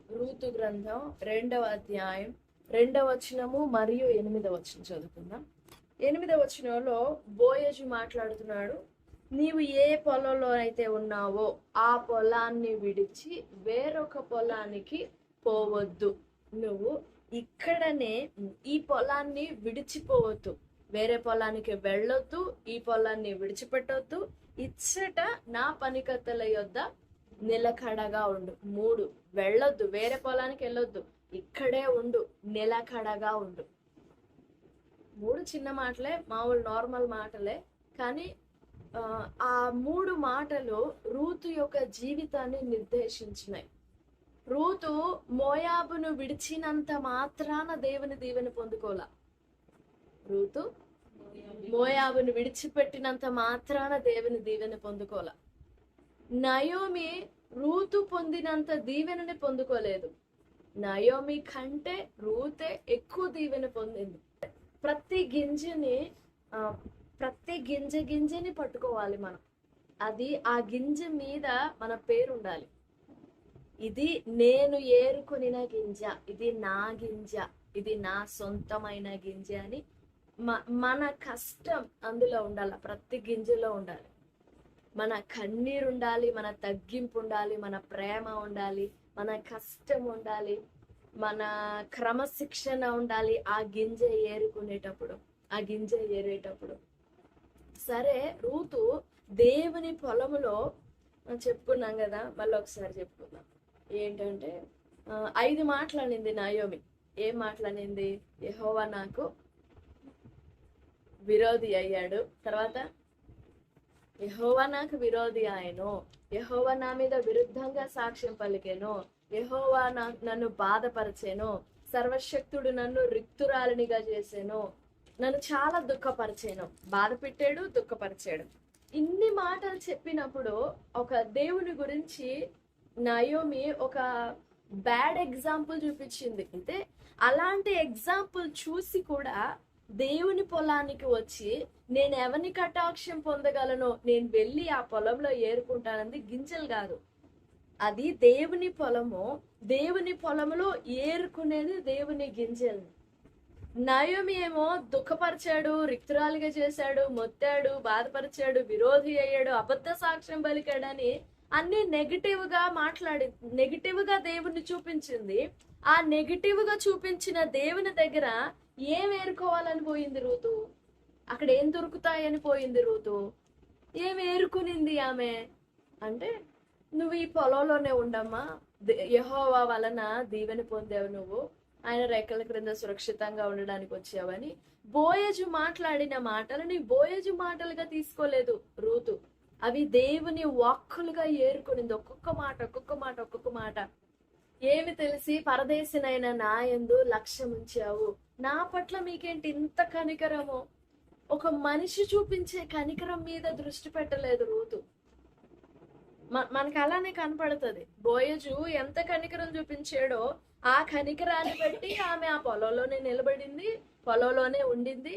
Ruth గ్రంథం 2వ అధ్యాయం 2వ వచనము మరియు 8వ వచనం చదువుకుందాం. 8వ వచనంలో బోయజు మాట్లాడుతున్నాడు. నీవు ఏ పొలంలో అయితే ఉన్నావో ఆ పొలాన్ని విడిచి వేరొక పొలానికి పోవద్దు. నువ్వు ఇక్కడనే ఈ పొలాన్ని విడిచిపోవద్దు, వేరే పొలానికి వెళ్ళొద్దు, ఈ పొలాన్ని విడిచిపెట్టొద్దు, ఇచ్చట నా పనికత్తెల యొద్ద నిలకడగా ఉండు. 3, వెళ్ళొద్దు, వేరే పొలానికి వెళ్ళొద్దు, ఇక్కడే ఉండు, నిలకడగా ఉండు. 3 చిన్న మాటలే, మామూలు నార్మల్ మాటలే, కానీ ఆ 3 మాటలు రూతు యొక్క జీవితాన్ని నిర్దేశించినాయి. రూతు మోయాబును విడిచినంత మాత్రాన దేవుని దీవెన పొందుకోలా. రూతు మోయాబును విడిచిపెట్టినంత మాత్రాన దేవుని దీవెన పొందుకోలా. నయోమి రూతు పొందినంత దీవెనని పొందుకోలేదు. నయోమి కంటే రూతే ఎక్కువ దీవెన పొందింది. ప్రతి గింజని పట్టుకోవాలి మనం. అది ఆ గింజ మీద మన పేరు ఉండాలి. ఇది నేను ఏరుకొనిన గింజ, ఇది నా గింజ, ఇది నా సొంతమైన గింజ అని మన కష్టం అందులో ఉండాలి. ప్రతి గింజలో ఉండాలి. మన కన్నీరు ఉండాలి, మన తగ్గింపు ఉండాలి, మన ప్రేమ ఉండాలి, మన కష్టం ఉండాలి, మన క్రమశిక్షణ ఉండాలి ఆ గింజ ఏరేటప్పుడు. సరే, రూతు దేవుని పొలములో చెప్పుకున్నాం కదా, మళ్ళీ ఒకసారి చెప్పుకుందాం. ఏంటంటే 5 మాటలనింది నయోమి. ఏం మాటలనింది? యెహోవా నాకు విరోధి అయ్యాడు, తర్వాత యెహోవా నాకు విరోధి ఆయను, యెహోవా నా మీద విరుద్ధంగా సాక్ష్యం పలికెను, యెహోవా నన్ను బాధపరిచెను, సర్వశక్తుడు నన్ను రిక్తురాలినిగా చేసాను, నన్ను చాలా దుఃఖపరిచాను, బాధ పెట్టాడు, దుఃఖపరిచాడు. ఇన్ని మాటలు చెప్పినప్పుడు ఒక దేవుని గురించి నయోమి ఒక బ్యాడ్ ఎగ్జాంపుల్ చూపించింది. అయితే అలాంటి ఎగ్జాంపుల్ చూసి కూడా దేవుని పొలానికి వచ్చి నేను ఎవరిని కటాక్షం పొందగలను, నేను వెళ్ళి ఆ పొలంలో ఏరుకుంటానంది. గింజలు కాదు, అది దేవుని పొలము. దేవుని పొలంలో ఏరుకునేది దేవుని గింజల్ని. నయోమి ఏమో దుఃఖపరిచాడు, రిక్తురాలుగా చేశాడు, మొత్తాడు, బాధపరిచాడు, విరోధి అయ్యాడు, అబద్ధ సాక్ష్యం పలికాడని అన్ని నెగిటివ్ గా నెగిటివ్ గా దేవుణ్ణి చూపించింది. ఆ నెగిటివ్ గా చూపించిన దేవుని దగ్గర ఏం ఏరుకోవాలని పోయింది రూతు? అక్కడ ఏం దొరుకుతాయని పోయింది రూతు? ఏం ఏరుకునింది ఆమె అంటే, నువ్వు ఈ పొలంలోనే ఉండమ్మా, యెహోవా వలన దీవెన పొందావు, నువ్వు ఆయన రెక్కల క్రింద సురక్షితంగా ఉండడానికి వచ్చావని బోయజు మాట్లాడిన మాటలని బోయజు మాటలుగా తీసుకోలేదు రూతు. అవి దేవుని వాక్కులుగా ఏరుకునింది. ఒక్కొక్క మాట. ఏమి తెలిసి పరదేశినైన నా యందు లక్ష్యం ఉంచావు, నా పట్ల మీకేంటి ఇంత కనికరము? ఒక మనిషి చూపించే కనికరం మీద దృష్టి పెట్టలేదు రూతు. మనకు అలానే కనపడుతుంది. బోయజు ఎంత కనికరం చూపించాడో ఆ కనికరాన్ని బట్టి ఆమె ఆ పొలంలోనే నిలబడింది, పొలంలోనే ఉండింది.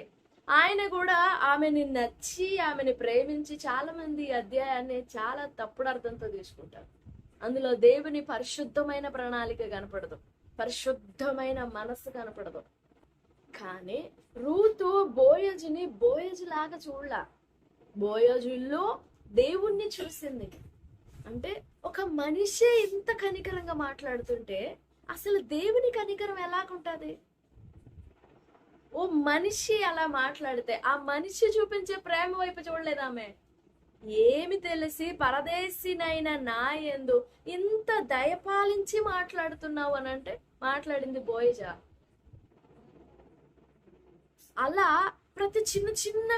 ఆయన కూడా ఆమెని నచ్చి, ఆమెని ప్రేమించి. చాలా మంది అధ్యాయాన్ని చాలా తప్పుడు అర్థంతో తీసుకుంటారు. అందులో దేవుని పరిశుద్ధమైన ప్రణాళిక కనపడదు, పరిశుద్ధమైన మనస్సు కనపడదు. కానీ రూతు బోయజుని బోయజులాగా చూడలా, బోయజుల్లో దేవుణ్ణి చూసింది. అంటే ఒక మనిషే ఇంత కనికరంగా మాట్లాడుతుంటే అసలు దేవుని కనికరం ఎలాగుంటది? ఓ మనిషి అలా మాట్లాడితే ఆ మనిషి చూపించే ప్రేమ వైపు చూడలేదామె. ఏమి తెలిసి పరదేశినైన నా యందు ఇంత దయపాలించి మాట్లాడుతున్నావు అని అంటే మాట్లాడింది బోయజా. అలా ప్రతి చిన్న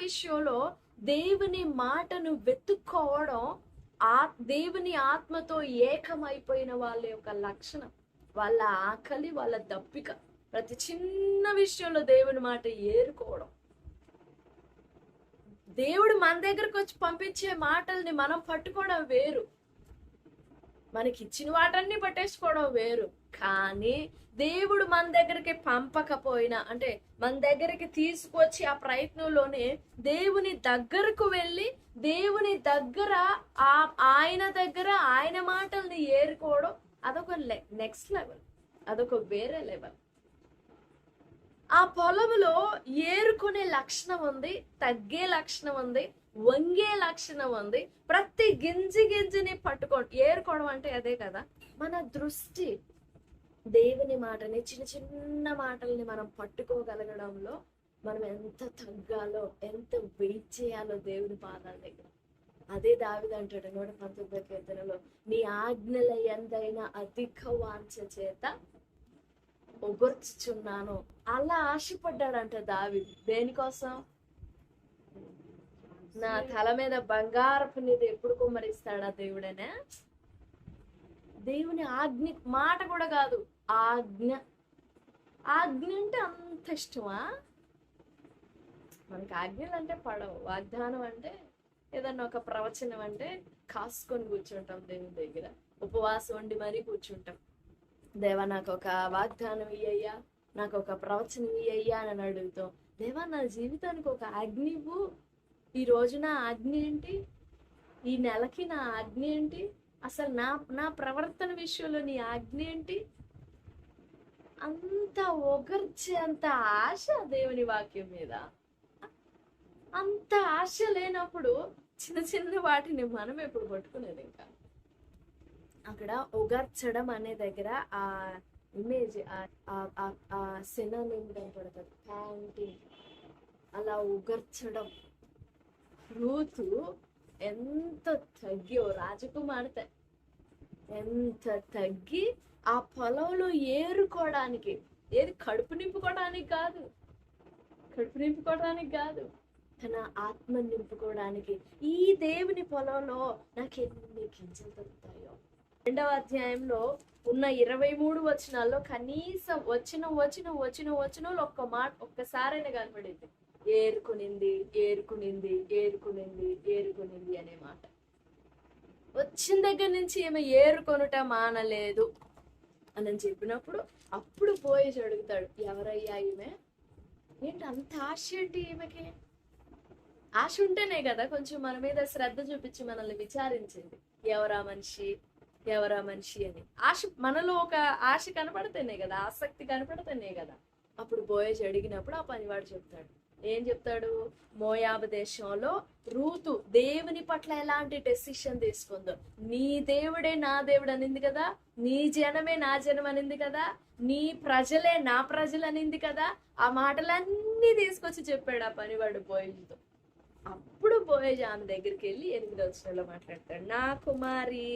విషయంలో దేవుని మాటను వెతుక్కోవడం దేవుని ఆత్మతో ఏకమైపోయిన వాళ్ళ యొక్క లక్షణం, వాళ్ళ ఆకలి, వాళ్ళ దప్పిక. ప్రతి చిన్న విషయంలో దేవుని మాట ఏరుకోవడం. దేవుడు మన దగ్గరకు వచ్చి పంపించే మాటల్ని మనం పట్టుకోవడం వేరు, మనకి ఇచ్చిన వాటన్ని పట్టేసుకోవడం వేరు, కానీ దేవుడు మన దగ్గరికి పంపకపోయినా, అంటే మన దగ్గరికి తీసుకొచ్చి ఆ ప్రయత్నంలోనే దేవుని దగ్గరకు వెళ్ళి దేవుని దగ్గర ఆయన దగ్గర ఆయన మాటల్ని ఏరుకోవడం, అదొక నెక్స్ట్ లెవెల్, అదొక వేరే లెవెల్. ఆ పొలంలో ఏరుకునే లక్షణం ఉంది, తగ్గే లక్షణం ఉంది, వంగే లక్షణం ఉంది. ప్రతి గింజిని ఏరుకోవడం అంటే అదే కదా. మన దృష్టి దేవుని మాటని, చిన్న చిన్న మాటల్ని మనం పట్టుకోగలగడంలో మనం ఎంత తగ్గాలో, ఎంత వెయిట్ చేయాలో దేవుని పాదాల దగ్గర. అదే దావీదు అంటాడు 119వ కీర్తనలో, నీ ఆజ్ఞల ఎందైనా అధిక వాంఛ చేత ఒగర్చుచున్నాను. అలా ఆశపడ్డాడంట దావీదు. దేనికోసం? నా తల మీద బంగారపు నిధి ఎప్పుడు కుమ్మరిస్తాడా దేవుడనే? దేవుని ఆజ్ఞ మాట కూడా కాదు, ఆజ్ఞ. ఆజ్ఞ అంటే అంత ఇష్టమా మనకి? ఆజ్ఞలు అంటే పడవు. వాగ్దానం అంటే ఏదన్నా ఒక ప్రవచనం అంటే కాసుకొని కూర్చుంటాం దేవుని దగ్గర, ఉపవాసం ఉండి మరీ కూర్చుంటాం. దేవా నాకు ఒక వాగ్దానం ఇయ్యయ్యా, నాకు ఒక ప్రవచనం ఇయ్యయ్యా అని అడుగుతాం. దేవా నా జీవితానికి ఒక ఆజ్ఞ ఇవ్వు, ఈ రోజున ఆజ్ఞ ఏంటి, ఈ నెలకి నా ఆజ్ఞ ఏంటి, అసలు నా ప్రవర్తన విషయంలో నీ ఆజ్ఞ ఏంటి? అంత ఒగర్చే అంత ఆశ దేవుని వాక్యం మీద. అంత ఆశ లేనప్పుడు చిన్న చిన్న వాటిని మనం ఎప్పుడు పట్టుకునేది? ఇంకా అక్కడ ఒగర్చడం అనే దగ్గర ఆ ఇమేజ్, ఆ సినోనిమ్ కనపడుతుంది, ప్యాంటింగ్. అలా ఒగర్చడం. రూతు ఎంత తగ్గి, రాజకుమార్తె ఎంత తగ్గి ఆ పొలంలో ఏరుకోవడానికి, ఏది కడుపు నింపుకోవడానికి కాదు, కడుపు నింపుకోవడానికి కాదు, తన ఆత్మ నింపుకోవడానికి. ఈ దేవుని పొలంలో నాకు ఎన్ని గింజలు దొరుకుతాయో. 2వ అధ్యాయంలో ఉన్న 23 వచనాల్లో కనీసం వచ్చిన ఒక్క మాట ఒక్కసారైనా కనపడింది, ఏరుకునింది ఏరుకునింది ఏరుకునింది ఏరుకునింది అనే మాట. వచ్చిన దగ్గర నుంచి ఈమె ఏరుకొనుట మానలేదు అని చెప్పినప్పుడు అప్పుడు బోయజు అడుగుతాడు, ఎవరయ్యా ఈమె? ఏంటి అంత ఆశ ఏంటి ఈమెకి? ఆశ ఉంటేనే కదా కొంచెం మన మీద శ్రద్ధ చూపించి మనల్ని విచారించింది, ఎవరా మనిషి ఎవరా మనిషి అని. ఆశ మనలో ఒక ఆశ కనపడితేనే కదా, ఆసక్తి కనపడితేనే కదా. అప్పుడు బోయజు అడిగినప్పుడు ఆ పనివాడు చెప్తాడు. ఏం చెప్తాడు? మోయాబు దేశంలో రూతు దేవుని పట్ల ఎలాంటి డెసిషన్ తీసుకుందో, నీ దేవుడే నా దేవుడు అనింది కదా, నీ జనమే నా జనం అనింది కదా, నీ ప్రజలే నా ప్రజలు అనింది కదా. ఆ మాటలన్నీ తీసుకొచ్చి చెప్పాడు ఆ పనివాడు బోయజుతో. అప్పుడు బోయజు ఆమె దగ్గరికి వెళ్ళి 8వ వచనంలో మాట్లాడతాడు, నా కుమారి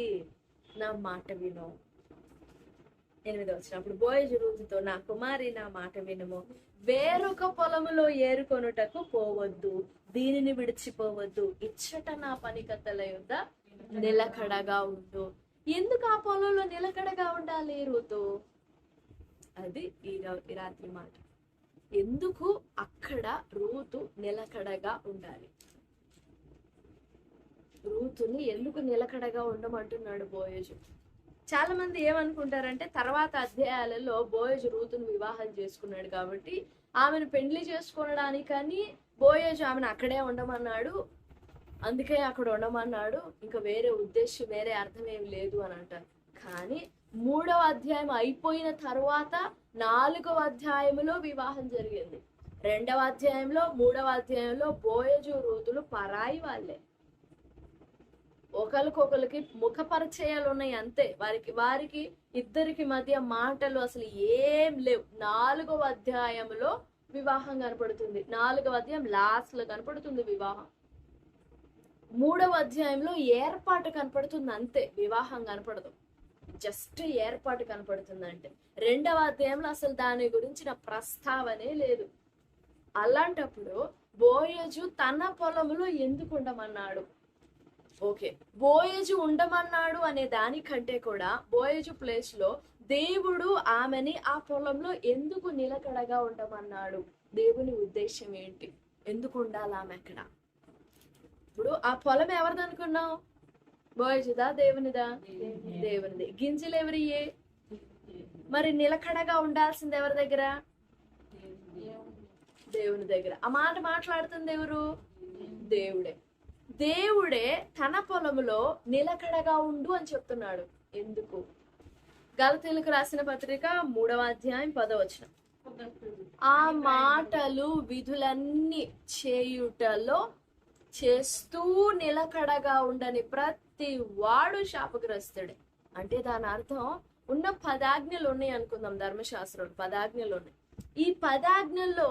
నా మాట విను. 8వ వచనం, అప్పుడు బోయజు రూతుతో, నా కుమారి నా మాట వినుము, వేరొక పొలములో ఏరుకొనుటకు పోవద్దు, దీనిని విడిచిపోవద్దు, ఇచ్చట నా పనికత్తెల యొద్ద నిలకడగా ఉండు. ఎందుకు ఆ పొలంలో నిలకడగా ఉండాలి రూతు? అది ఈ రాత్రి మాట. ఎందుకు అక్కడ రూతు నిలకడగా ఉండాలి? రూతుని ఎందుకు నిలకడగా ఉండమంటున్నాడు బోయజు? చాలా మంది ఏమనుకుంటారంటే తర్వాత అధ్యాయాలలో బోయజు రూతును వివాహం చేసుకున్నాడు కాబట్టి ఆమెను పెళ్లి చేసుకోవడానికని బోయజు ఆమెను అక్కడే ఉండమన్నాడు, అందుకే అక్కడ ఉండమన్నాడు, ఇంకా వేరే ఉద్దేశం వేరే అర్థం ఏమి లేదు అని అంటారు. కానీ 3వ అధ్యాయం అయిపోయిన తర్వాత 4వ అధ్యాయంలో వివాహం జరిగింది. 2వ అధ్యాయంలో 3వ అధ్యాయంలో బోయజు రూతులు పరాయి వాళ్ళే, ఒకరికొకరికి ముఖ పరిచయాలు ఉన్నాయి అంతే. వారికి ఇద్దరికి మధ్య మాటలు అసలు ఏం లేవు. 4వ అధ్యాయంలో వివాహం కనపడుతుంది, 4వ అధ్యాయం లాస్ట్ లో కనపడుతుంది వివాహం. 3వ అధ్యాయంలో ఏర్పాటు కనపడుతుంది అంతే, వివాహం కనపడదు, జస్ట్ ఏర్పాటు కనపడుతుంది. అంటే 2వ అధ్యాయంలో అసలు దాని గురించిన ప్రస్తావనే లేదు. అలాంటప్పుడు బోయజు తన పొలంలో ఎందుకు ఉండమన్నాడు? ఓకే, బోయజు ఉండమన్నాడు అనే దానికంటే కూడా బోయజు ప్లేస్ లో దేవుడు ఆమెని ఆ పొలంలో ఎందుకు నిలకడగా ఉండమన్నాడు? దేవుని ఉద్దేశం ఏంటి? ఎందుకు ఉండాలి ఆమె అక్కడ? ఇప్పుడు ఆ పొలం ఎవరిది అనుకున్నావు? బోయజుదా దేవునిదా? దేవునిది. గింజలు ఎవరియే? మరి నిలకడగా ఉండాల్సింది ఎవరి దగ్గర? దేవుని దగ్గర. ఆ మాట మాట్లాడుతుంది ఎవరు? దేవుడే. దేవుడే తన పొలములో నిలకడగా ఉండు అని చెప్తున్నాడు. ఎందుకు? గలతీయులకు రాసిన పత్రిక 3వ అధ్యాయం 10వ వచనం. ఆ మాటలు విధులన్నీ చేయుటలో చేస్తూ నిలకడగా ఉండని ప్రతి వాడు శాపగ్రస్తుడే. అంటే దాని అర్థం ఉన్న 10 ఆజ్ఞలు ఉన్నాయి అనుకుందాం, ధర్మశాస్త్రం 10 ఆజ్ఞలు ఉన్నాయి. ఈ 10 ఆజ్ఞల్లో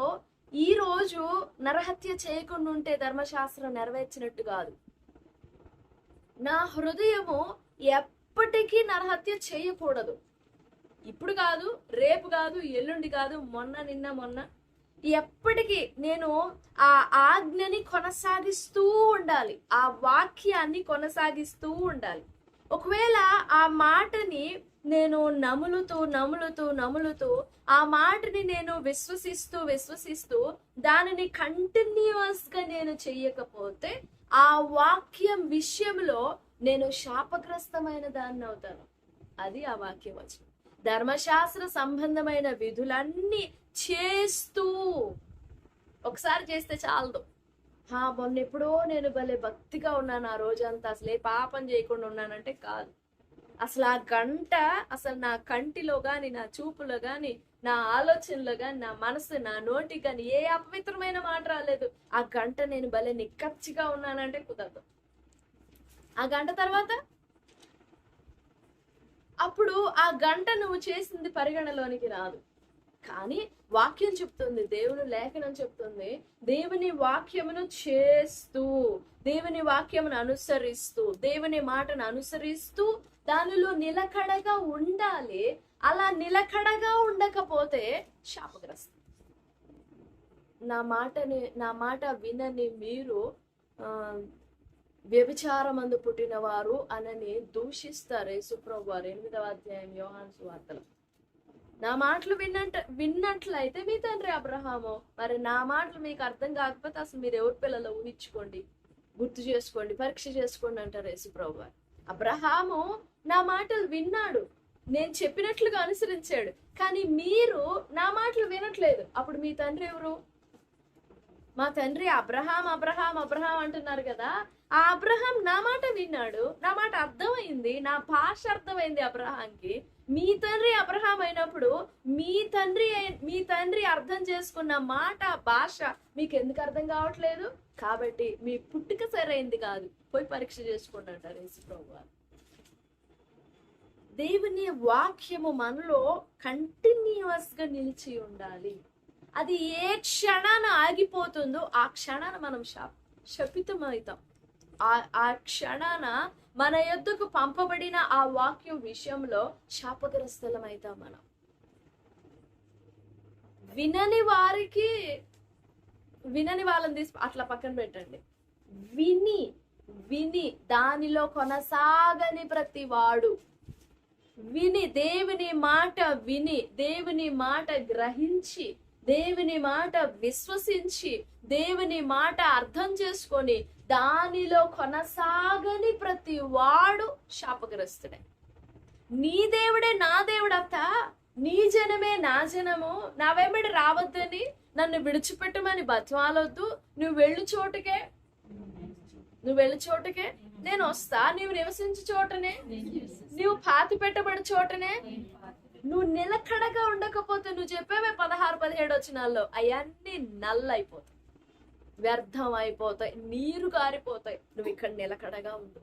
ఈ రోజు నరహత్య చేయకుండా ఉంటే ధర్మశాస్త్రం నెరవేర్చినట్టు కాదు. నా హృదయము ఎప్పటికీ నరహత్య చేయకూడదు. ఇప్పుడు కాదు, రేపు కాదు, ఎల్లుండి కాదు, మొన్న ఎప్పటికీ నేను ఆ ఆజ్ఞని కొనసాగిస్తూ ఉండాలి, ఆ వాక్యాన్ని కొనసాగిస్తూ ఉండాలి. ఒకవేళ ఆ మాటని నేను నములుతూ ఆ మాటని నేను విశ్వసిస్తూ దానిని కంటిన్యూస్ గా నేను చెయ్యకపోతే ఆ వాక్యం విషయంలో నేను శాపగ్రస్తమైన దాన్ని అవుతాను. అది ఆ వాక్యం వచనం. ధర్మశాస్త్ర సంబంధమైన విధులన్నీ చేస్తూ, ఒకసారి చేస్తే చాలదు. మొన్న ఎప్పుడో నేను భలే భక్తిగా ఉన్నాను, ఆ రోజంతా అసలు ఏ పాపం చేయకుండా ఉన్నానంటే కాదు. అసలు ఆ గంట అసలు నా కంటిలో గాని, నా చూపులో గాని, నా ఆలోచనలో గాని, నా మనసు, నా నోటికి గాని ఏ అపవిత్రమైన మాట రాలేదు. ఆ గంట నేను భలే నిక్కచ్చిగా ఉన్నానంటే కుదరదు. ఆ గంట తర్వాత అప్పుడు ఆ గంట నువ్వు చేసింది పరిగణలోనికి రాదు. కానీ వాక్యం చెప్తుంది, దేవుని లేఖనం చెప్తుంది, దేవుని వాక్యమును చేస్తూ, దేవుని వాక్యమును అనుసరిస్తూ, దేవుని మాటను అనుసరిస్తూ దానిలో నిలకడగా ఉండాలి. అలా నిలకడగా ఉండకపోతే శాపగ్రస్తం. నా మాట వినని మీరు వ్యభిచారమందు పుట్టిన వారు అనని దూషిస్తారు యేసుప్రభు వారు 8వ అధ్యాయం యోహాను సువార్తలో. నా మాటలు విన్నట్లయితే మీ తండ్రి అబ్రహాము. మరి నా మాటలు మీకు అర్థం కాకపోతే అసలు మీరు ఎవరి పిల్లలు ఊహించుకోండి, గుర్తు చేసుకోండి, పరీక్ష చేసుకోండి అంటారు యేసుప్రభు వారు. అబ్రహాము నా మాటలు విన్నాడు, నేను చెప్పినట్లుగా అనుసరించాడు. కానీ మీరు నా మాటలు వినట్లేదు. అప్పుడు మీ తండ్రి ఎవరు? మా తండ్రి అబ్రహాం అంటున్నారు కదా. ఆ అబ్రహాం నా మాట విన్నాడు, నా మాట అర్థమైంది, నా భాష అర్థమైంది అబ్రహాంకి. మీ తండ్రి అబ్రహాం అయినప్పుడు మీ తండ్రి అర్థం చేసుకున్న మాట, భాష మీకు ఎందుకు అర్థం కావట్లేదు? కాబట్టి మీ పుట్టుక సరైంది కాదు, పోయి పరీక్ష చేసుకోండి అంటారు యేసుప్రభు వారు. దేవుని వాక్యము మనలో కంటిన్యూస్ గా నిలిచి ఉండాలి. అది ఏ క్షణాన ఆగిపోతుందో ఆ క్షణాన మనం శపితమవుతాం. ఆ క్షణాన మన యొద్దకు పంపబడిన ఆ వాక్యం విషయంలో శాపగ్రస్తలమవుతాం. మనం వినని వాళ్ళని తీసి అట్లా పక్కన పెట్టండి. విని దానిలో కొనసాగని ప్రతి వాడు, దేవుని మాట గ్రహించి, దేవుని మాట విశ్వసించి, దేవుని మాట అర్థం చేసుకొని దానిలో కొనసాగని ప్రతి వాడు శాపగ్రస్తుడే. నీ దేవుడే నా దేవుడత్త, నీ జనమే నా జనము, నా వెంబడి రావద్దని నన్ను విడిచిపెట్టమని బతిమాలొద్దు. నువ్వు వెళ్ళు చోటకే నేను వస్తా. నువ్వు నివసించే చోటనే, నువ్వు పాతి పెట్టబడి చోటనే. నువ్వు నిలకడగా ఉండకపోతే నువ్వు చెప్పేవే 16-17 వచనాల్లో అవన్నీ నల్లైపోతాయి, వ్యర్థం అయిపోతాయి, నీరు గారిపోతాయి. నువ్వు ఇక్కడ నిలకడగా ఉండు.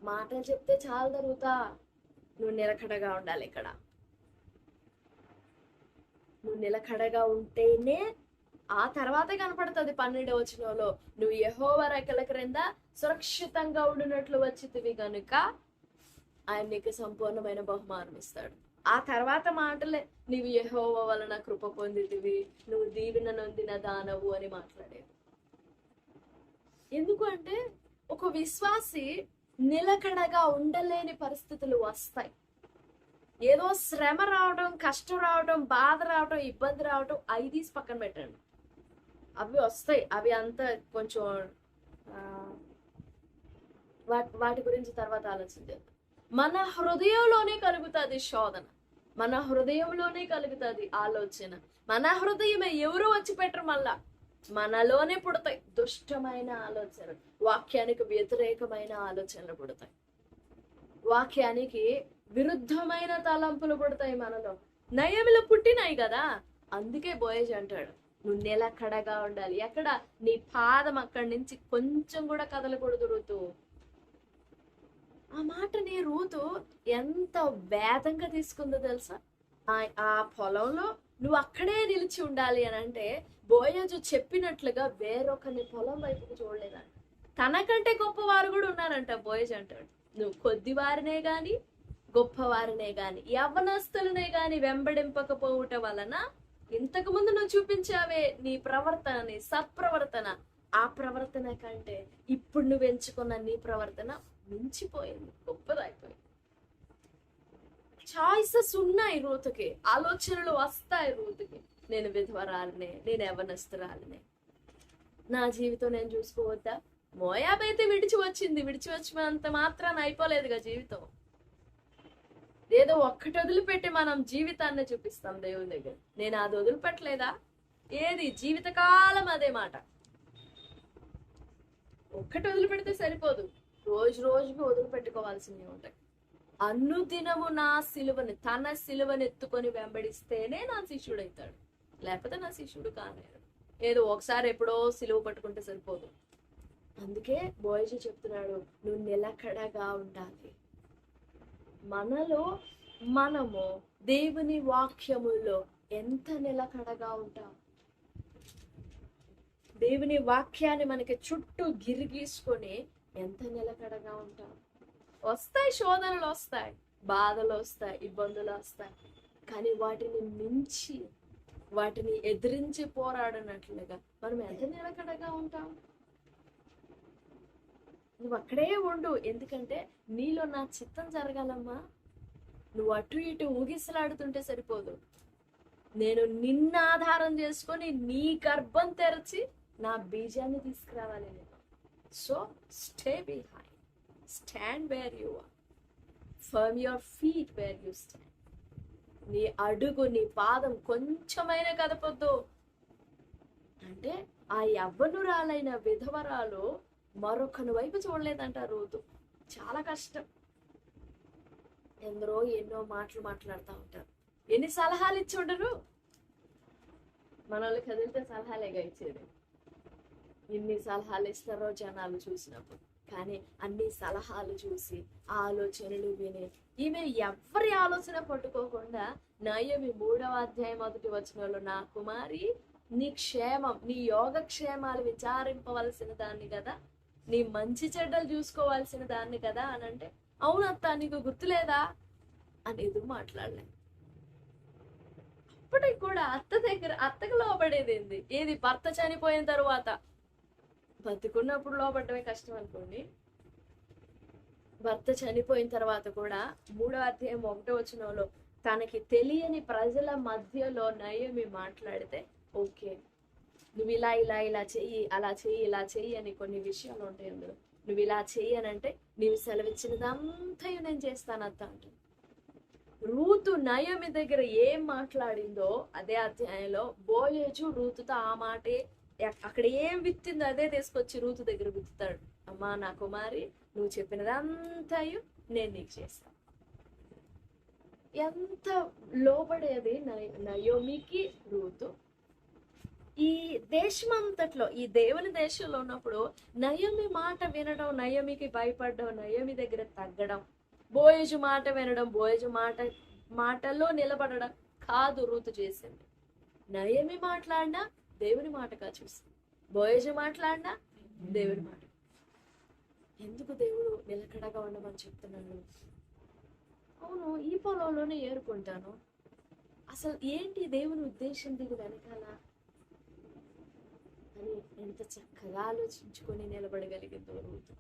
మాటలు చెప్తే చాలా జరుగుతా, నువ్వు నిలకడగా ఉండాలి. ఇక్కడ నువ్వు నిలకడగా ఉంటేనే ఆ తర్వాత కనపడుతుంది 12వ వచనంలో, నువ్వు యెహోవా రెక్కల క్రింద సురక్షితంగా ఉండినట్లు వచ్చితివి గనుక ఆయన నీకు సంపూర్ణమైన బహుమానం ఇస్తాడు. ఆ తర్వాత మాటలే, నీవు యెహోవా వలన కృప పొందితివి, నువ్వు దీవెన నొందిన దానవు అని మాట్లాడేది. ఎందుకు అంటే ఒక విశ్వాసి నిలకడగా ఉండలేని పరిస్థితులు వస్తాయి. ఏదో శ్రమ రావడం, కష్టం రావడం, బాధ రావడం, ఇబ్బంది రావడం, అవి తీసి పక్కన పెట్టండి. అవి వస్తాయి, అవి అంతా కొంచెం వాటి గురించి తర్వాత ఆలోచించారు. మన హృదయంలోనే కలుగుతుంది శోధన, మన హృదయంలోనే కలుగుతుంది ఆలోచన. మన హృదయమే, ఎవరు వచ్చి పెట్టరు, మళ్ళా మనలోనే పుడతాయి దుష్టమైన ఆలోచనలు, వాక్యానికి వ్యతిరేకమైన ఆలోచనలు పుడతాయి, వాక్యానికి విరుద్ధమైన తలంపులు పుడతాయి మనలో. నయములు పుట్టినాయి కదా, అందుకే బోయజ్ అంటాడు నువ్వు నిలకడగా ఉండాలి. ఎక్కడ? నీ పాదం అక్కడి నుంచి కొంచెం కూడా కదలకూడదు రూతు. ఆ మాటని రూతు ఎంత వేదంగా తీసుకుందో తెలుసా? ఆ పొలంలో నువ్వు అక్కడే నిలిచి ఉండాలి అని అంటే బోయజు చెప్పినట్లుగా వేరొకరిని పొలం వైపుకు చూడలేదంట. తనకంటే గొప్పవారు కూడా ఉన్నారంట. బోయజ్ అంటాడు నువ్వు కొద్దివారినే గాని గొప్పవారినే గాని యవ్వనస్తులనే గాని వెంబడింపకపోవటం వలన ఇంతకు ముందు నువ్వు చూపించావే నీ ప్రవర్తన, నీ సత్ప్రవర్తన, ఆ ప్రవర్తన కంటే ఇప్పుడు నువ్వు ఎంచుకున్న నీ ప్రవర్తన మించిపోయింది, గొప్పదైపోయింది. చాయిసెస్ ఉన్నాయి రూతుకి, ఆలోచనలు వస్తాయి రూతుకి. నేను విధవరాలనే, నేను యవ్వనస్తురాలనే, నా జీవితం నేను చూసుకోవద్దా? మోయాబు అయితే విడిచి వచ్చినంత మాత్రాన అయిపోలేదుగా జీవితం. ఏదో ఒక్కటి వదిలిపెట్టి మనం జీవితాన్ని చూపిస్తాం దేవుని దగ్గర. నేను అది వదిలిపెట్టలేదా? ఏది? జీవితకాలం అదే మాట. ఒక్కటి వదిలిపెడితే సరిపోదు, రోజు రోజుకి వదిలిపెట్టుకోవాల్సినవి ఉంటాయి. అనుదినము నా సిలువని, తన సిలువని ఎత్తుకొని వెంబడిస్తేనే నా శిష్యుడు అవుతాడు, లేకపోతే నా శిష్యుడు కానేరు. ఏదో ఒకసారి ఎప్పుడో సిలువ పట్టుకుంటే సరిపోదు. అందుకే బోయజు చెప్తున్నాడు నువ్వు నిలకడగా ఉండాలి. మనము దేవుని వాక్యములో ఎంత నిలకడగా ఉంటాం? దేవుని వాక్యాన్ని మనకి చుట్టూ గిరిగీసుకొని ఎంత నిలకడగా ఉంటాం? వస్తాయి శోధనలు, వస్తాయి బాధలు, వస్తాయి ఇబ్బందులు వస్తాయి, కానీ వాటిని మించి, వాటిని ఎదిరించి పోరాడినట్లుగా మనం ఎంత నిలకడగా ఉంటాం? నువ్వు అక్కడే ఉండు, ఎందుకంటే నీలో నా చిత్తం జరగాలమ్మా. నువ్వు అటు ఇటు ఊగిసలాడుతుంటే సరిపోదు. నేను నిన్న ఆధారం చేసుకొని నీ గర్భం తెరచి నా బీజాన్ని తీసుకురావాలి నేను. So stay behind, stand where you are, firm your feet where you stand. నీ అడుగు, నీ పాదం కొంచెమైనా కదపొద్దు. అంటే ఆ యవ్వనురాలైన విధవరాలు మరొకని వైపు చూడలేదంట రూతు. చాలా కష్టం. ఎందరో ఎన్నో మాటలు మాట్లాడుతూ ఉంటారు, ఎన్ని సలహాలు ఇచ్చి ఉండరు. మనల్ని కదిలితే సలహాలేగా ఇచ్చేది. ఎన్ని సలహాలు ఇస్తారో జనాలు చూసినప్పుడు. కానీ అన్ని సలహాలు చూసి, ఆలోచనలు విని, ఈమె ఎవరి ఆలోచన పట్టుకోకుండా నయోమి 3వ అధ్యాయం 1వ వచనంలో నా కుమారి నీ క్షేమం, నీ యోగక్షేమాలు విచారింపవలసిన దాన్ని కదా, నీ మంచి చెడ్డలు చూసుకోవాల్సిన దాన్ని కదా అని అంటే, అవునత్త నీకు గుర్తులేదా అని ఎదురు మాట్లాడలే. అప్పటికి కూడా అత్తకు లోబడేది ఏంది? ఏది? భర్త చనిపోయిన తరువాత. బతికున్నప్పుడు లోబడమే కష్టం అనుకోండి, భర్త చనిపోయిన తర్వాత కూడా 3వ అధ్యాయం 1వ వచనంలో తనకి తెలియని ప్రజల మధ్యలో నయోమి మాట్లాడితే ఓకే, నువ్వు ఇలా ఇలా ఇలా చెయ్యి, అలా చెయ్యి, ఇలా చెయ్యి అని కొన్ని విషయాలు ఉంటాయి అందులో. నువ్వు ఇలా చెయ్యి అని అంటే నీవు సెలవిచ్చినదంతా నేను చేస్తాను అత్త అంటుంది. రూతు నయోమి దగ్గర ఏం మాట్లాడిందో అదే అధ్యాయంలో బోయేజు రూతుతో ఆ మాటే, అక్కడ ఏం విత్తిందో అదే తీసుకొచ్చి రూతు దగ్గర విత్తుతాడు. అమ్మా నా కుమారి, నువ్వు చెప్పినదంతాయు నేను నీకు చేస్తాను. ఎంత లోబడేది నయోమికి రూతు. ఈ దేశమంతట్లో, ఈ దేవుని దేశంలో ఉన్నప్పుడు నయోమి మాట వినడం, నయోమికి భయపడడం, నయోమి దగ్గర తగ్గడం, బోయేజు మాట వినడం, బోయేజు మాటల్లో నిలబడడం కాదు రూతు చేసింది. నయోమి మాట్లాడినా దేవుని మాటగా చూసింది, బోయేజు మాట్లాడినా దేవుని మాట. ఎందుకు దేవుడు నిలకడగా ఉండమని చెప్తున్నాను? అవును, ఈ పొలంలోనే ఏరుకుంటాను, అసలు ఏంటి దేవుని ఉద్దేశం దీని వెనకాల అని ఎంత చక్కగా ఆలోచించుకొని నిలబడగలిగిందో రూతు.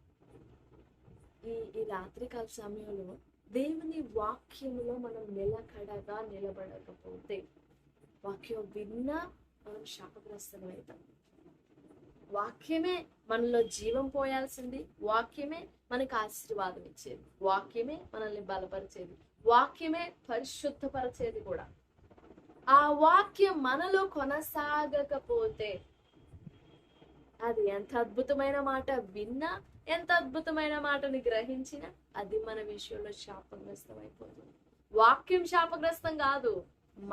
ఈ రాత్రికాల సమయంలో దేవుని వాక్యములో మనం నిలకడగా నిలబడకపోతే, వాక్యం విన్నా మనం శాపగ్రస్తమవుతాం. వాక్యమే మనలో జీవం పోయాల్సింది, వాక్యమే మనకు ఆశీర్వాదం ఇచ్చేది, వాక్యమే మనల్ని బలపరిచేది, వాక్యమే పరిశుద్ధపరిచేది కూడా. ఆ వాక్యం మనలో కొనసాగకపోతే అది ఎంత అద్భుతమైన మాట విన్నా, ఎంత అద్భుతమైన మాటని గ్రహించినా అది మన విషయంలో శాపగ్రస్తం అయిపోతుంది. వాక్యం శాపగ్రస్తం కాదు,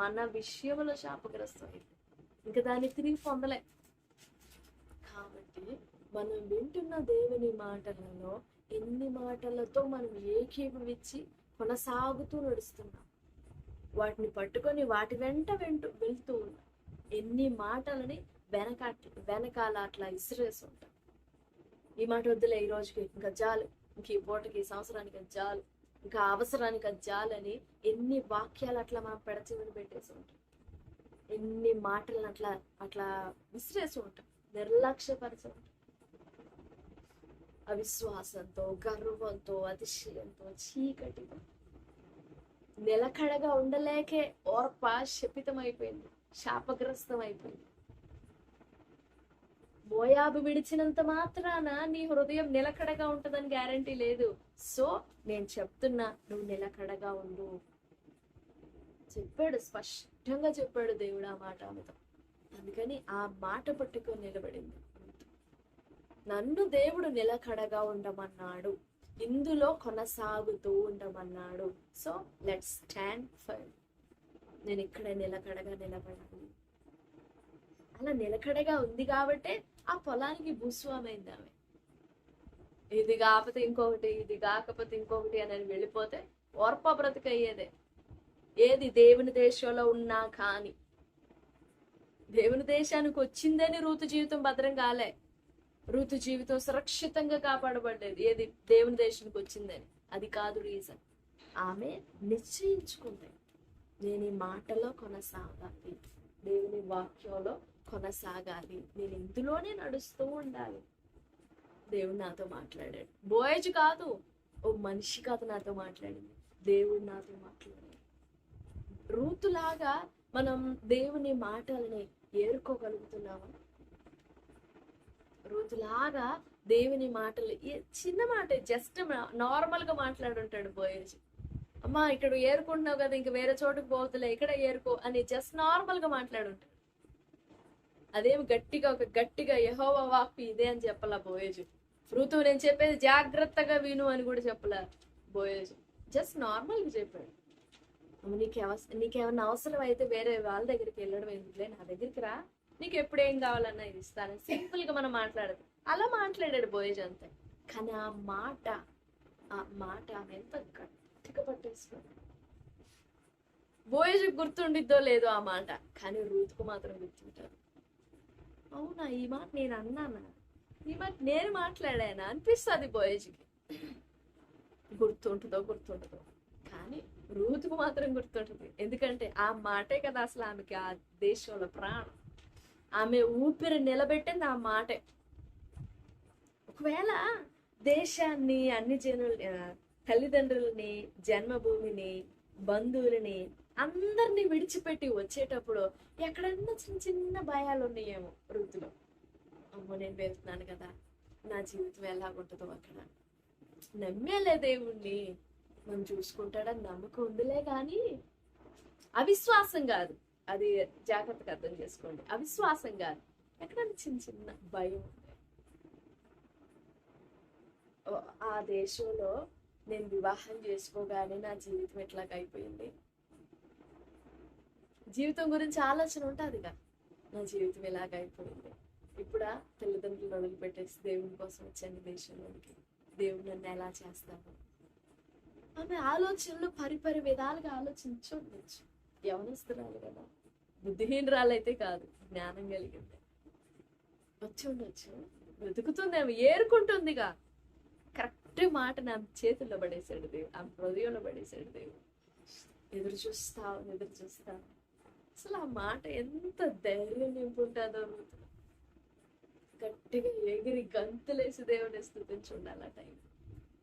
మన విషయంలో శాపగ్రస్తం అయిపోతుంది. ఇంకా దాన్ని తిరిగి పొందలే. కాబట్టి మనం వింటున్న దేవుని మాటలలో ఎన్ని మాటలతో మనం ఏకీభవించి కొనసాగుతూ నడుస్తున్నాం, వాటిని పట్టుకొని వాటి వెంట వెళ్తూ ఉన్నాం. ఎన్ని మాటలని వెనకాల అట్లా ఇసిరేసి ఉంటాం. ఈ మాట వద్దులే, ఈ రోజుకి ఇంకా జాలు, ఇంక ఈ పూటకి, ఈ సంవత్సరానికి అది జాలు, ఇంకా అవసరానికి అది జాలు అని ఎన్ని వాక్యాలు అట్లా మనం పెడచెవిని పెట్టేసి ఉంటాం. ఎన్ని మాటలను అట్లా అట్లా విసిరేసి ఉంటాం, నిర్లక్ష్యపరిచి ఉంటాం. అవిశ్వాసంతో, గర్వంతో, అతిశయంతో, చీకటితో నిలకడగా ఉండలేకే ఓర్ప శపితమైపోయింది, శాపగ్రస్తం అయిపోయింది. మోయాబు విడిచినంత మాత్రాన నీ హృదయం నిలకడగా ఉంటుందని గ్యారంటీ లేదు. సో నేను చెప్తున్నా, నువ్వు నిలకడగా ఉండు చెప్పాడు, స్పష్టంగా చెప్పాడు దేవుడు ఆ మాట ఆమెతో. అందుకని ఆ మాట పట్టుకొని నిలబడింది. నన్ను దేవుడు నిలకడగా ఉండమన్నాడు, ఇందులో కొనసాగుతూ ఉండమన్నాడు. So let's stand for. నేను ఇక్కడ నిలకడగా నిలబడాలి. అలా నిలకడగా ఉంది కాబట్టే ఆ పొలానికి భూస్వామైంది ఆమె. ఇది కాకపోతే ఇంకొకటి, ఇది కాకపోతే ఇంకొకటి అని వెళ్ళిపోతే ఓర్ప బ్రతికయ్యేదే. ఏది దేవుని దేశంలో ఉన్నా కానీ, దేవుని దేశానికి వచ్చిందని రూతు జీవితం భద్రం కాలే, రూతు జీవితం సురక్షితంగా కాపాడబడలేదు. ఏది దేవుని దేశానికి వచ్చిందని, అది కాదు రీజన్. ఆమె నిశ్చయించుకుంది, నేను ఈ మాటలో కొనసాగాలి, దేవుని వాక్యంలో కొనసాగాలి, నేను ఇందులోనే నడుస్తూ ఉండాలి. దేవుడు నాతో మాట్లాడాడు. బోయజ్ కాదు, ఓ మనిషి కాదు నాతో మాట్లాడింది, దేవుడు నాతో మాట్లాడాడు. రూతులాగా మనం దేవుని మాటల్ని ఏరుకోగలుగుతున్నామా? రూతులాగా దేవుని మాటలు, చిన్న మాట జస్ట్ నార్మల్ గా మాట్లాడుంటాడు బోయజ్. అమ్మా ఇక్కడ ఏరుకుంటున్నావు కదా, ఇంక వేరే చోటుకు పోతులే, ఇక్కడ ఏరుకో అని జస్ట్ నార్మల్ గా మాట్లాడుంటాడు. అదేమి గట్టిగా యెహోవా వాక్కు ఇదే అని చెప్పలా బోయజు. ఋతువు నేను చెప్పేది జాగ్రత్తగా విను అని కూడా చెప్పలా బోయజు. జస్ట్ నార్మల్గా చెప్పాడు, నీకేమన్నా అవసరం అయితే వేరే వాళ్ళ దగ్గరికి వెళ్ళడం ఎందుకులే, నా దగ్గరికి రా, నీకు ఎప్పుడు ఏం కావాలన్నా ఇది ఇస్తాను, సింపుల్ గా మనం మాట్లాడదు. అలా మాట్లాడాడు బోయజ్ అంతే. కానీ ఆ మాట ఆమె ఎంత గట్టిగా పట్టేసుకున్నాడు. బోయజ్ గుర్తుండిద్దో లేదో ఆ మాట, కానీ రూతుకు మాత్రం గుర్తుంటారు. అవునా, ఈ మాట నేను అన్నానా, ఈ మాట నేను మాట్లాడానా అనిపిస్తుంది బోయజ్కి. గుర్తుంటుందో కానీ రూతుకు మాత్రం గుర్తుంటుంది. ఎందుకంటే ఆ మాటే కదా అసలు ఆమెకి ఆ దేశంలో ప్రాణం. ఆమె ఊపిరి నిలబెట్టింది ఆ మాటే. ఒకవేళ దేశాన్ని, అన్ని తల్లిదండ్రులని, జన్మభూమిని, బంధువులని అందరినీ విడిచిపెట్టి వచ్చేటప్పుడు ఎక్కడన్నా చిన్న భయాలు ఉన్నాయేమో ఋతులో. అమ్మో నేను వెళ్తున్నాను కదా, నా జీవితం ఎలాగుంటుందో అక్కడ, నమ్మేలే దేవుణ్ణి, మనం చూసుకుంటాడని నమ్మకం ఉందిలే. కానీ అవిశ్వాసం కాదు, అది జాగ్రత్తగా అర్థం చేసుకోండి. అవిశ్వాసం కాదు, ఎక్కడన్నా చిన్న భయం ఉంది. ఆ దేశంలో నేను వివాహం చేసుకోగానే నా జీవితం ఎట్లాగైపోయింది, జీవితం గురించి ఆలోచన ఉంటుందిగా, నా జీవితం ఎలాగైపోయింది. ఇప్పుడు తల్లిదండ్రులను వదిలిపెట్టేసి దేవుని కోసం వచ్చాను దేశంలోనికి, దేవుడు నన్ను ఎలా చేస్తాను. ఆమె ఆలోచనలు పరిపరి విధాలుగా ఆలోచించుండొచ్చు. యవనస్తురాలు కదా, బుద్ధిహీనరాలు అయితే కాదు, జ్ఞానం కలిగింది. వచ్చి ఉండొచ్చు, వెతుకుతుందేమో, ఏరుకుంటుందిగా. కరెక్ట్ మాట నా చేతుల్లో పడేశాడు దేవుడు, ఆ హృదయంలో పడేశాడు దేవుడు. ఎదురు చూస్తావు. అసలు ఆ మాట ఎంత ధైర్యం నింపుంటుందో. గట్టిగా ఎగిరి గంతులేసి దేవుని స్తుతించి ఉండాలి ఆ టైం.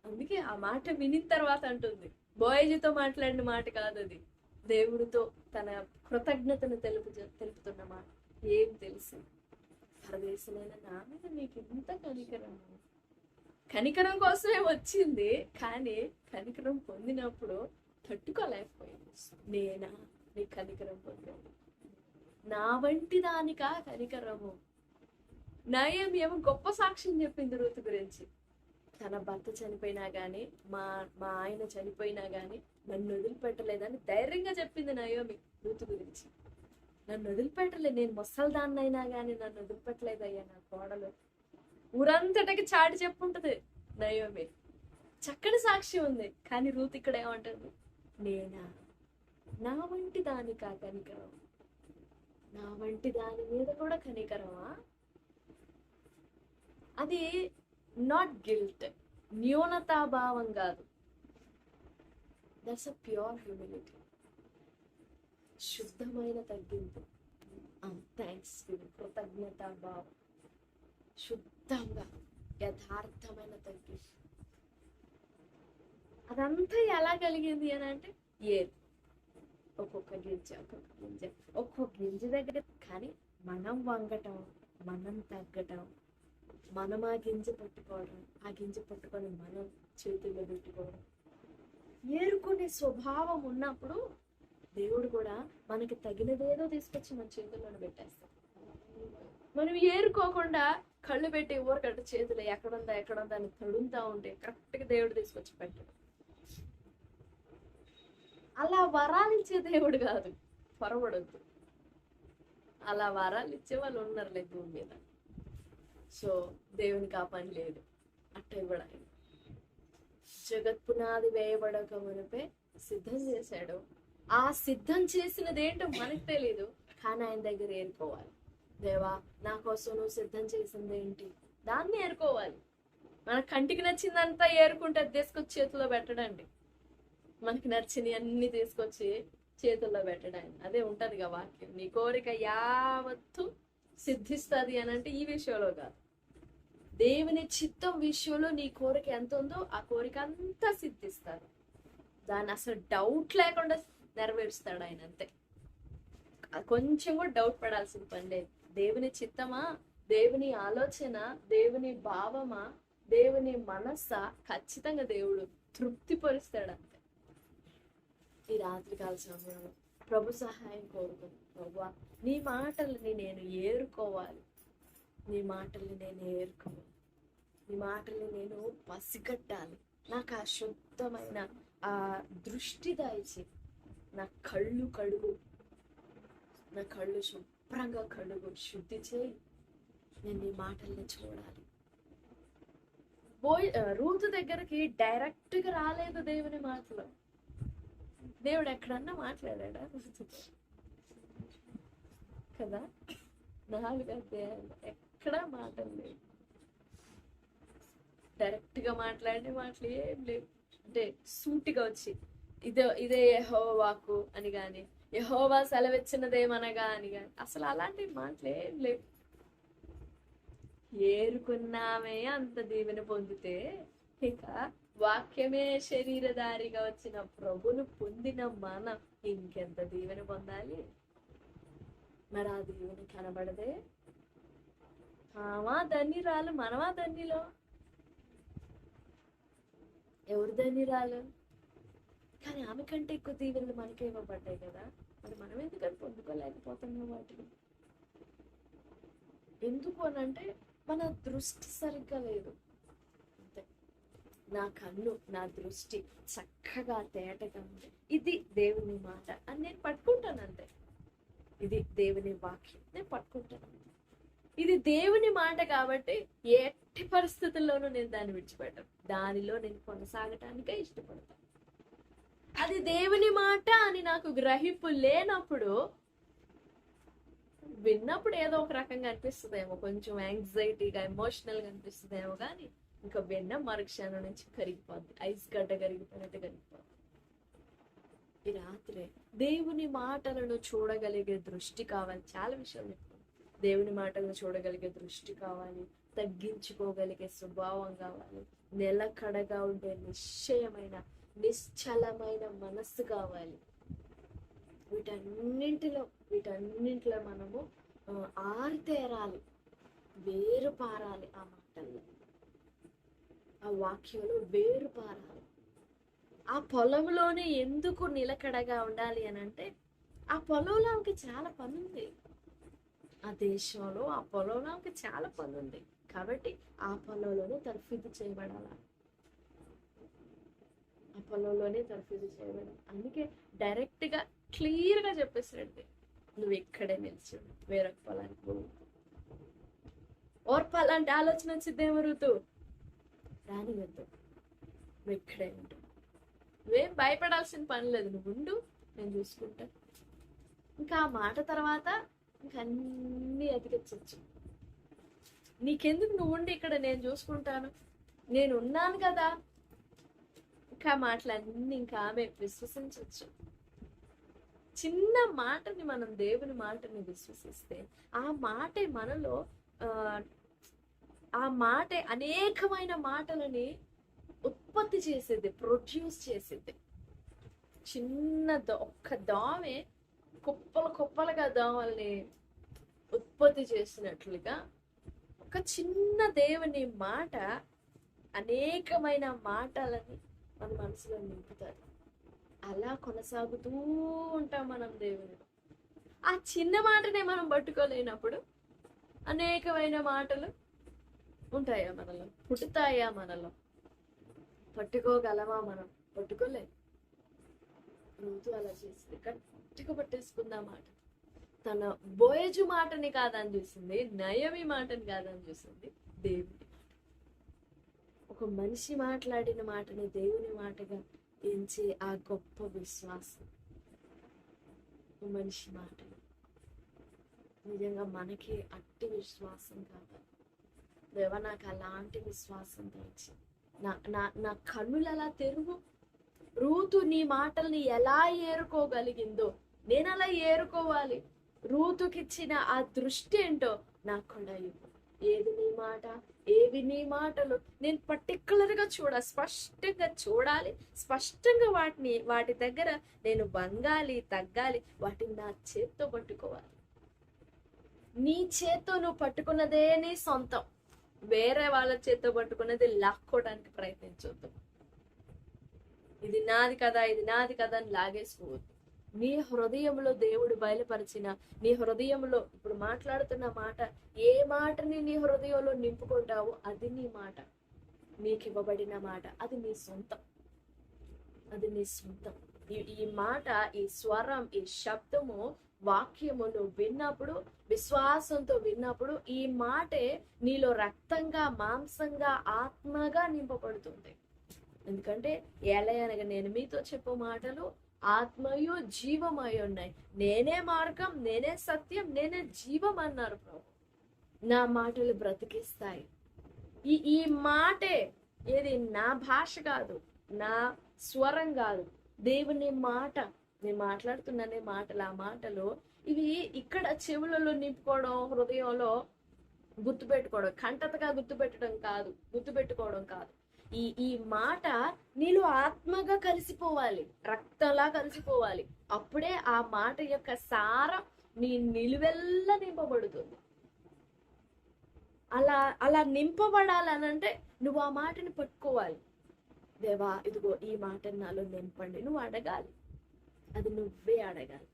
అందుకే ఆ మాట వినిన తర్వాత అంటుంది, బోయజుతో మాట్లాడిన మాట కాదు అది, దేవుడితో తన కృతజ్ఞతను తెలుపుతున్న మాట. ఏం తెలుసు, పరదేశమైన నా మీద నీకు ఇంత కనికరం. కనికరం కోసమే వచ్చింది, కానీ కనికరం పొందినప్పుడు తట్టుకోలేకపోయింది. నేనా నీ కనికరం పొందాను? నా వంటి దానికా కనికరము? నయోమి ఏమో గొప్ప సాక్ష్యం చెప్పింది రూతు గురించి. తన భర్త చనిపోయినా గానీ, మా మా ఆయన చనిపోయినా గానీ నన్ను వదిలిపెట్టలేదని ధైర్యంగా చెప్పింది నయోమి రూతు గురించి. నన్ను వదిలిపెట్టలేదు, నేను ముసల్దాన్నైనా గానీ నన్ను వదిలిపెట్టలేదయ్యా నా కోడలు. ఊరంతటికి చాటి చెప్పుంటది నయోమి. చక్కని సాక్ష్యం ఉంది. కానీ రూత్ ఇక్కడ ఏమంటుంది? నేనా నా వంటి దానికా కనికరం? నా వంటి దాని మీద కూడా కనికరమా? అది నాట్ గిల్ట్, న్యూనతాభావం కాదు. దట్స్ అ ప్యూర్ హ్యూమిలిటీ, శుద్ధమైన తగ్గింపు, థ్యాంక్స్ గివింగ్, కృతజ్ఞతాభావం, శుద్ధంగా యథార్థమైన తగ్గింపు. అదంతా ఎలా కలిగింది అని అంటే ఒక్కొక్క గింజ ఒక్కొక్క గింజ దగ్గర. కానీ మనం వంగటం, మనం తగ్గటం, మనం ఆ గింజ పట్టుకోవడం, ఆ గింజ పట్టుకొని మనం చేతుల్లో పెట్టుకోవడం, ఏరుకునే స్వభావం ఉన్నప్పుడు దేవుడు కూడా మనకి తగినదేదో తీసుకొచ్చి మన చేతుల్లోనే పెట్టేస్తాం. మనం ఏరుకోకుండా కళ్ళు పెట్టి ఊరకట్ట చేతులు ఎక్కడుందా అని తడుంతా ఉంటే కరెక్ట్గా దేవుడు తీసుకొచ్చి పెట్టడం. అలా వరాలు ఇచ్చే దేవుడు కాదు, పొరబడద్దు. అలా వరాలు ఇచ్చే వాళ్ళు ఉన్నారులే భూమి మీద. సో దేవునికి ఆ పని లేదు, అట్ట ఇవ్వడానికి. జగత్ పునాది వేయబడక మునిపే సిద్ధం చేశాడు. ఆ సిద్ధం చేసినదేంటో మనకు తెలీదు, కానీ ఆయన దగ్గర ఏరుకోవాలి. దేవా, నా కోసం నువ్వు సిద్ధం చేసింది ఏంటి? దాన్ని ఏరుకోవాలి. మన కంటికి నచ్చిందంతా ఏరుకుంటే అది తీసుకొచ్చి చేతుల్లో పెట్టడండి. మనకి నచ్చినవి అన్ని తీసుకొచ్చి చేతుల్లో పెట్టడానికి అదే ఉంటదిగా వాక్యం. నీ కోరిక యావత్తు సిద్ధిస్తుంది అని అంటే ఈ విషయంలో కాదు, దేవుని చిత్తం విషయంలో నీ కోరిక ఎంత ఉందో ఆ కోరిక అంతా సిద్ధిస్తారు. దాన్ని అసలు డౌట్ లేకుండా నెరవేరుస్తాడు ఆయన, అంతే. కొంచెం కూడా డౌట్ పడాల్సిన పని లేదు. దేవుని చిత్తమా, దేవుని ఆలోచన, దేవుని భావమా, దేవుని మనస్సా, ఖచ్చితంగా దేవుడు తృప్తిపరుస్తాడు, అంతే. ఈ రాత్రికాల సమయంలో ప్రభు సహాయం కోరుకుంది. ప్రభువా, నీ మాటల్ని నేను ఏరుకోవాలి, నీ మాటల్ని నేను ఏరుకోవాలి, నీ మాటల్ని నేను పసిగట్టాలి. నాకు ఆ శుద్ధమైన ఆ దృష్టి దాయిచి నా కళ్ళు కడుగు, నా కళ్ళు శుభ్రంగా కడుగు, శుద్ధి చేయి. నేను నీ మాటల్ని చూడాలి. రూతు దగ్గరికి డైరెక్ట్ గా రాలేదు దేవుని మాటలు. దేవుడు ఎక్కడన్నా మాట్లాడా కదా? 4 అధ్యాయాలు ఎక్కడా మాటలు లేవు. డైరెక్ట్ గా మాట్లాడే మాటలు ఏం లేవు. అంటే సూటిగా వచ్చి ఇదే యెహోవా వాక్కు అని గాని, యెహోవా సెలవిచ్చినదేమనగా అని గాని, అసలు అలాంటి మాటలు ఏం లేవు. ఏరుకున్నామే అంత దీవెన పొందితే ఇక వాక్యమే శరీరధారిగా వచ్చిన ప్రభును పొందిన మనం ఇంకెంత దీవెన పొందాలి? మరి ఆ దీవెన కనబడదే. ఆమా ధన్యురాలు, మనమా ధన్యులో? ఎవరు ధన్యురాలు? కానీ ఆమె కంటే ఎక్కువ దీవెనలు మనకే ఇవ్వబడ్డాయి కదా. మరి మనం ఎందుకని పొందుకోలేకపోతున్నాం వాటిని? ఎందుకు అనంటే మన దృష్టి సరిగ్గా లేదు, అంతే. నా కన్ను, నా దృష్టి చక్కగా తేటగా ఉంది, ఇది దేవుని మాట అని నేను పట్టుకుంటాను, అంతే. ఇది దేవుని వాక్యం, నేను పట్టుకుంటాను. ఇది దేవుని మాట కాబట్టి ఎట్టి పరిస్థితుల్లోనూ నేను దాన్ని విడిచిపెట్టను. దానిలో నేను కొనసాగటానికే ఇష్టపడతాను. అది దేవుని మాట అని నాకు గ్రహింపు లేనప్పుడు, విన్నప్పుడు ఏదో ఒక రకంగా అనిపిస్తుందేమో, కొంచెం యాంగ్జైటీగా, ఎమోషనల్గా అనిపిస్తుందేమో, కానీ ఇంకా విన్న మరుక్షణం నుంచి కరిగిపోద్ది, ఐస్ గడ్డ కరిగిపోయినట్టు కరిగిపోద్ది. ఈ రాత్రి దేవుని మాటలను చూడగలిగే దృష్టి కావాలి. చాలా విషయాలు చెప్తాను. దేవుని మాటలను చూడగలిగే దృష్టి కావాలి, తగ్గించుకోగలిగే స్వభావం కావాలి, నిలకడగా ఉండే నిశ్చయమైన నిశ్చలమైన మనస్సు కావాలి. వీటన్నింటిలో మనము ఆరితేరాలి. వేరు పారాలి ఆ మాటల్లో, ఆ వాక్యంలో వేరు పారాలి. ఆ పొలంలోనే ఎందుకు నిలకడగా ఉండాలి అని అంటే, ఆ పొలంలో ఆమెకి చాలా పని ఉంది. ఆ దేశంలో ఆ పొలంలో ఆమెకి చాలా పని ఉంది. కాబట్టి ఆ పొలంలోనే తర్ఫీదు చేయబడాలి. ఆ పొలంలోనే తర్ఫీదు చేయబడాలి. అందుకే డైరెక్ట్ గా క్లియర్ గా చెప్పేసాడు, నువ్వు ఇక్కడే నిలిచాడు, వేరొక పొలానికి పోవు. ఓర్పాలంటే ఆలోచన వచ్చిద్దేమో ఋతు, రానివద్దు, నువ్వు ఇక్కడే ఉండు, నువ్వేం భయపడాల్సిన పని లేదు, నువ్వు ఉండు, నేను చూసుకుంటా. ఇంకా ఆ మాట తర్వాత ఇంకా అన్ని అతికించచ్చు. నీకెందుకు, నువ్వు ఉండి ఇక్కడ, నేను చూసుకుంటాను, నేను ఉన్నాను కదా. ఇంకా మాటలన్నీ ఇంకా ఆమె విశ్వసించవచ్చు. చిన్న మాటని మనం, దేవుని మాటని విశ్వసిస్తే ఆ మాటే మనలో ఆ మాటే అనేకమైన మాటలని ఉత్పత్తి చేసేది, ప్రొడ్యూస్ చేసేది. చిన్న ఒక్క దోమే కుప్పలు కుప్పలుగా దోమల్ని ఉత్పత్తి చేసినట్లుగా ఒక చిన్న దేవుని మాట అనేకమైన మాటలని మన మనసులో నింపుతారు. అలా కొనసాగుతూ ఉంటాం మనం దేవునిలో. ఆ చిన్న మాటనే మనం పట్టుకోలేనప్పుడు అనేకమైన మాటలు ఉంటాయా మనలో, పుట్టుతాయా మనలో? పట్టుకోగలమా మనం? పట్టుకోలే. రోజు అలా చేసింది, గట్టిగా పట్టేసుకుందా మాట. తన బోయజు మాటని కాదని చూసింది, నయమి మాటని కాదని చూసింది, దేవుని మాట. ఒక మనిషి మాట్లాడిన మాటని దేవుని మాటగా ఎంచే ఆ గొప్ప విశ్వాసం, మనిషి మాటలు. నిజంగా మనకి అట్టి విశ్వాసం కావాలి. దేవా, నాకు అలాంటి విశ్వాసం తెచ్చి నా కన్నులు అలా తెరువు. రూతు నీ మాటల్ని ఎలా ఏరుకోగలిగిందో నేను అలా ఏరుకోవాలి. రూతుకిచ్చిన ఆ దృష్టి ఏంటో నాకు కూడా ఇవ్వు. ఏది నీ మాట, ఏవి నీ మాటలు నేను పర్టికులర్ గా స్పష్టంగా చూడాలి. స్పష్టంగా వాటి దగ్గర నేను వంగాలి, తగ్గాలి. వాటిని నా చేత్తో పట్టుకోవాలి. నీ చేత్తో నువ్వు పట్టుకున్నదే నీ సొంతం. వేరే వాళ్ళ చేత్తో పట్టుకున్నది లాక్కోవడానికి ప్రయత్నించొద్దు. ఇది నాది కదా, ఇది నాది కదా అని లాగేసుకోవద్దు. నీ హృదయంలో దేవుడు బయలుపరిచిన, నీ హృదయంలో ఇప్పుడు మాట్లాడుతున్న మాట, ఏ మాటని నీ హృదయంలో నింపుకుంటావో అది నీ మాట, నీకు ఇవ్వబడిన మాట. అది నీ సొంతం, అది నీ సొంతం. ఈ మాట, ఈ స్వరం, ఈ శబ్దము, వాక్యమును విన్నప్పుడు, విశ్వాసంతో విన్నప్పుడు ఈ మాటే నీలో రక్తంగా, మాంసంగా, ఆత్మగా నింపబడుతుంది. ఎందుకంటే ఏలయనగా నేను మీతో చెప్పు మాటలు ఆత్మయు జీవమై ఉన్నాయి. నేనే మార్గం, నేనే సత్యం, నేనే జీవం అన్నారు ప్రభు. నా మాటలు బ్రతికిస్తాయి. ఈ మాటే, ఏది నా భాష కాదు, నా స్వరం కాదు, దేవుని మాట. నేను మాట్లాడుతున్నానే మాటలు, ఆ మాటలు ఇవి ఇక్కడ చెవులలో నింపుకోవడం, హృదయంలో గుర్తుపెట్టుకోవడం, కంటతగా గుర్తుపెట్టుకోవడం కాదు. ఈ మాట నీలో ఆత్మగా కలిసిపోవాలి, రక్తంలా కలిసిపోవాలి. అప్పుడే ఆ మాట యొక్క సారం నీ నిలువెల్లా నింపబడుతుంది. అలా నింపబడాలనంటే నువ్వు ఆ మాటని పట్టుకోవాలి. దేవా, ఇదిగో ఈ మాటని నాలో నింపండి. నువ్వు అడగాలి, అది నువ్వే అడగాలి.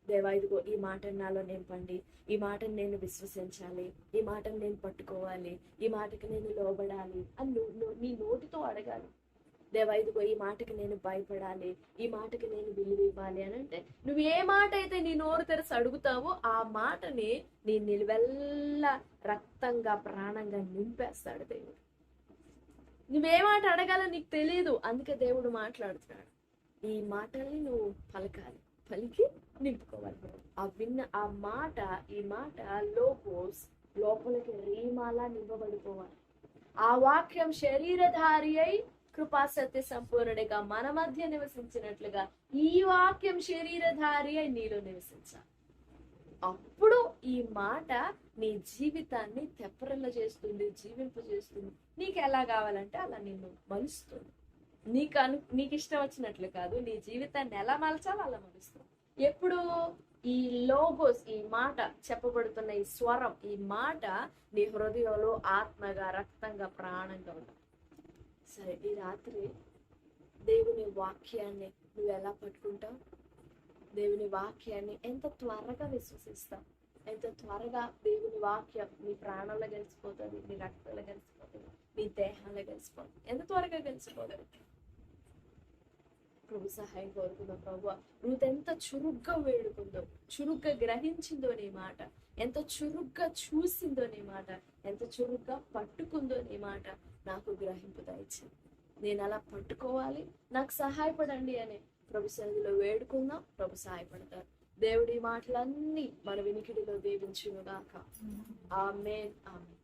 దేవా, ఇదిగో ఈ మాటని నాలో నింపండి, ఈ మాటని నేను విశ్వసించాలి, ఈ మాటని నేను పట్టుకోవాలి, ఈ మాటకి నేను లోబడాలి అని నువ్వు నీ నోటితో అడగాలి. దేవా, ఇదిగో ఈ మాటకి నేను భయపడాలి, ఈ మాటకి నేను విలువ ఇవ్వాలి అని అంటే నువ్వు ఏ మాట అయితే నీ నోరు తెరిచి అడుగుతావో ఆ మాటని నీ నిలువెల్లా రక్తంగా, ప్రాణంగా నింపేస్తాడు దేవుడు. నువ్వే మాట అడగాలో నీకు తెలియదు, అందుకే దేవుడు మాట్లాడుతున్నాడు. ఈ మాటల్ని నువ్వు పలకాలి, పలికి నింపుకోవాలి. ఆ మాట, ఈ మాట లోపోస్ లోపలికి రీమాలా నింపబడిపోవాలి. ఆ వాక్యం శరీరధారి అయి కృపా సత్య సంపూర్ణుడిగా మన మధ్య నివసించినట్లుగా ఈ వాక్యం శరీరధారి అయి నీలో నివసించాలి. అప్పుడు ఈ మాట నీ జీవితాన్ని తెప్పరిల్ల చేస్తుంది, జీవింపజేస్తుంది. నీకు ఎలా కావాలంటే అలా నిన్ను మలుస్తుంది. నీకు ఇష్టం వచ్చినట్లు కాదు, నీ జీవితాన్ని ఎలా మలచాలో అలా మలుస్తుంది. ఎప్పుడు ఈ లోగోస్, ఈ మాట చెప్పబడుతున్న ఈ స్వరం, ఈ మాట నీ హృదయంలో ఆత్మగా, రక్తంగా, ప్రాణంగా ఉండాలి. సరే, ఈ రాత్రి దేవుని వాక్యాన్ని నువ్వు ఎలా పట్టుకుంటావు? దేవుని వాక్యాన్ని ఎంత త్వరగా విశ్వసిస్తావు? ఎంత త్వరగా దేవుని వాక్యం నీ ప్రాణంలో కలిసిపోతుంది, నీ రక్తంలో కలిసిపోతుంది, నీ దేహంలో కలిసిపోతుంది? ఎంత త్వరగా కలిసిపోతుంది? ప్రభు సహాయం కోరుకుందాం. ప్రభు, రూత్ ఎంత చురుగ్గా వేడుకుందో, చురుగ్గా గ్రహించిందో నీ మాట, ఎంత చురుగ్గా చూసిందో నీ మాట, ఎంత చురుగ్గా పట్టుకుందో నీ మాట నాకు గ్రహింపు దయచేయి. నేను అలా పట్టుకోవాలి, నాకు సహాయపడండి అని ప్రభు సన్నిధిలో వేడుకుందాం. ప్రభు సహాయపడతారు. దేవుడి మాటలన్నీ మన వినికిడిలో దీవించును గాక. ఆమేన్, ఆమేన్.